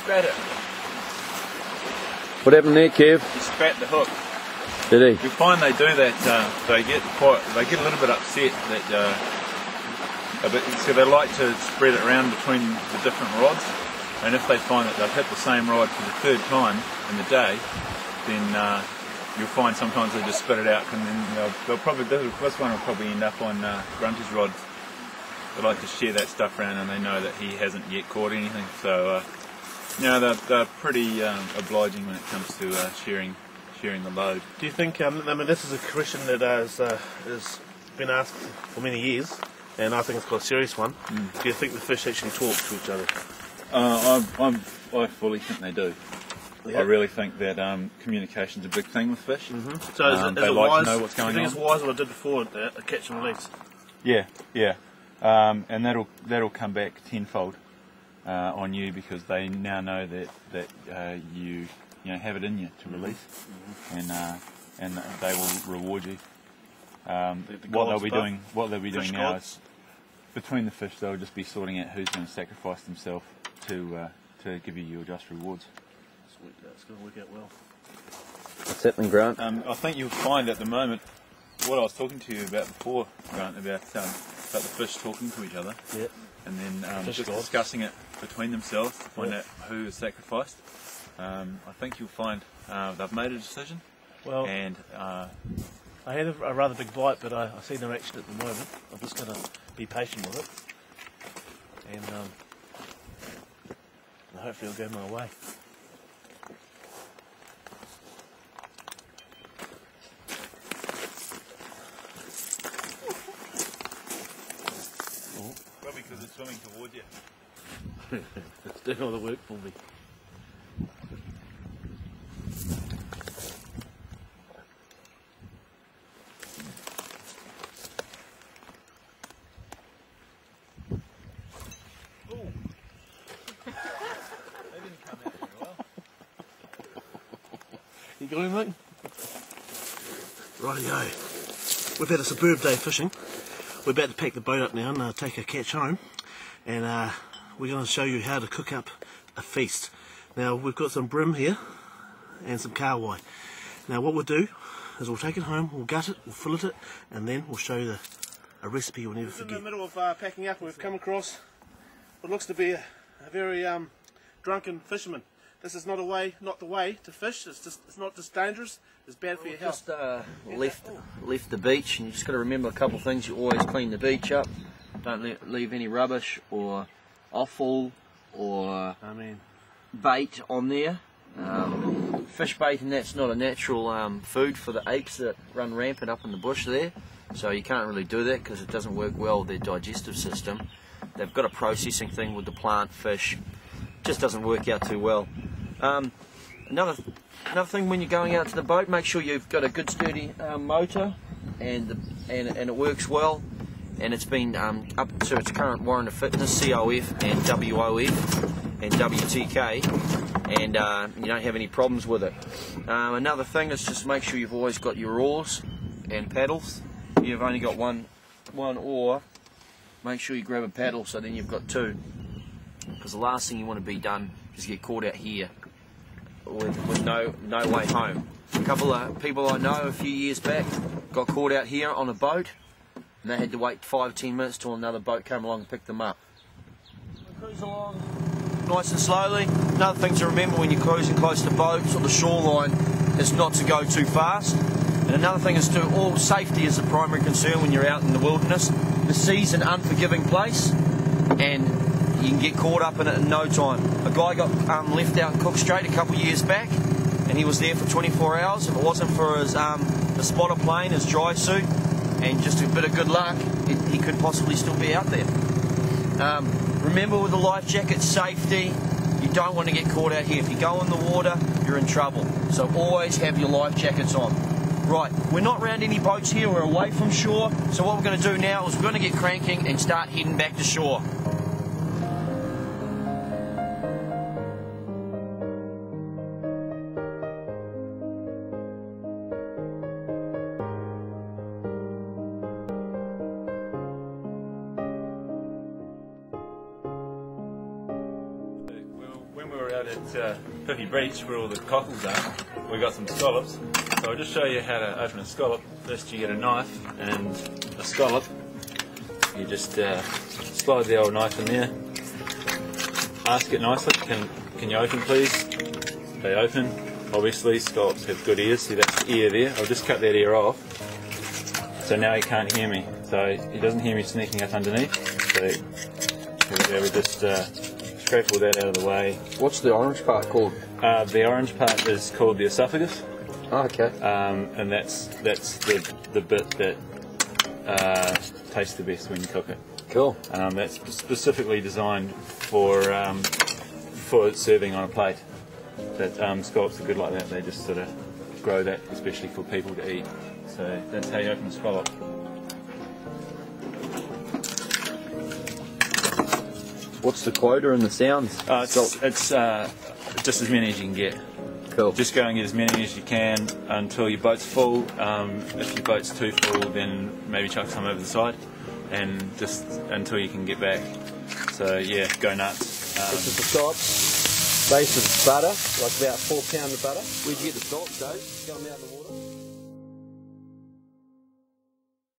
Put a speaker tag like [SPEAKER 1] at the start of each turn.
[SPEAKER 1] Spat it.
[SPEAKER 2] What happened there, Kev?
[SPEAKER 1] He spat the hook.
[SPEAKER 2] Did he?
[SPEAKER 1] You find they do that. They get a little bit upset that so they like to spread it around between the different rods. And if they find that they've hit the same rod for the third time in the day, then you'll find sometimes they just spit it out, and then they'll probably this one will probably end up on Grunty's rods. They like to share that stuff around, and they know that he hasn't yet caught anything. So. They're pretty obliging when it comes to sharing the load.
[SPEAKER 3] Do you think, I mean, this is a question that has been asked for many years, and I think it's quite a serious one. Do you think the fish actually talk to each other?
[SPEAKER 1] I fully think they do. Yeah. I really think that communication's a big thing with fish.
[SPEAKER 3] So
[SPEAKER 1] they like to know what's going on.
[SPEAKER 3] I think it's wise what I did before, a catch and release.
[SPEAKER 1] Yeah. And that'll come back tenfold. On you, because they now know that you have it in you to release, and they will reward you. What they'll be doing now is, between the fish, they'll just be sorting out who's going to sacrifice themselves to give you your just rewards.
[SPEAKER 3] Sweet, that's going to work out well.
[SPEAKER 2] What's happening, Grant?
[SPEAKER 1] I think you'll find at the moment what I was talking to you about before, Grant, about the fish talking to each other.
[SPEAKER 3] Yeah.
[SPEAKER 1] And then just discussing it between themselves to find out who is sacrificed. I think you'll find they've made a decision.
[SPEAKER 3] Well,
[SPEAKER 1] and
[SPEAKER 3] I had a rather big bite, but I see no action at the moment. I'm just going to be patient with it, and hopefully it'll go my way.
[SPEAKER 1] Because it's swimming towards you.
[SPEAKER 3] It's doing all the work for me.
[SPEAKER 1] Ooh. They didn't come out very well.
[SPEAKER 3] You got anything? Rightio. We've had a superb day fishing. We're about to pack the boat up now and take our catch home, and we're going to show you how to cook up a feast. Now we've got some brim here and some kawai. Now what we'll do is we'll take it home, we'll gut it, we'll fillet it, and then we'll show you a recipe you'll never forget. In the middle of packing up, we've come across what looks to be a very drunken fisherman. This is not the way to fish. It's not just dangerous. It's bad for your health.
[SPEAKER 4] Just left the beach, and you just got to remember a couple of things. You always clean the beach up. Don't leave any rubbish or offal or bait on there. Fish bait, and that's not a natural food for the apes that run rampant up in the bush there. So you can't really do that because it doesn't work well with their digestive system. They've got a processing thing with the plant fish. Just doesn't work out too well. Another thing, when you're going out to the boat, make sure you've got a good sturdy motor and it works well, and it's been up to its current warrant of fitness, COF and WOF and WTK, and you don't have any problems with it. Another thing is just make sure you've always got your oars and paddles. If you've only got one oar, make sure you grab a paddle so then you've got two, because the last thing you want to be done is get caught out here with no way home. A couple of people I know a few years back got caught out here on a boat, and they had to wait 5-10 minutes till another boat came along and picked them up. Cruise along nice and slowly. Another thing to remember when you're cruising close to boats or the shoreline is not to go too fast. And another thing is all safety is the primary concern when you're out in the wilderness. The sea's an unforgiving place, and you can get caught up in it in no time. A guy got left out in Cook Strait a couple of years back, and he was there for 24 hours. If it wasn't for his the spotter plane, his dry suit, and just a bit of good luck, he could possibly still be out there. Remember with the life jacket, safety, you don't want to get caught out here. If you go in the water, you're in trouble. So always have your life jackets on. Right, we're not around any boats here, we're away from shore, so what we're going to do now is we're going to get cranking and start heading back to shore.
[SPEAKER 1] When we were out at Pippy Beach, where all the cockles are, we got some scallops. So I'll just show you how to open a scallop. First you get a knife and a scallop. You just slide the old knife in there. Ask it nicely, can you open please? They open. Obviously scallops have good ears, see that's the ear there. I'll just cut that ear off. So now he can't hear me. So he doesn't hear me sneaking up underneath. So here we just scrape all that out of the way.
[SPEAKER 2] What's the orange part called?
[SPEAKER 1] The orange part is called the esophagus.
[SPEAKER 2] Oh, okay.
[SPEAKER 1] And that's the bit that tastes the best when you cook it.
[SPEAKER 2] Cool.
[SPEAKER 1] That's specifically designed for serving on a plate. But scallops are good like that. They just sort of grow that, especially for people to eat. So that's how you open a scallop.
[SPEAKER 2] What's the quota and the sounds?
[SPEAKER 1] It's just as many as you can get.
[SPEAKER 2] Cool.
[SPEAKER 1] Just go and get as many as you can until your boat's full. If your boat's too full, then maybe chuck some over the side, and just until you can get back. So yeah, go nuts.
[SPEAKER 2] This is the scallops. Base of butter, like about 4 pounds of butter. Where'd you get the salt, Dave? Got them out in the water?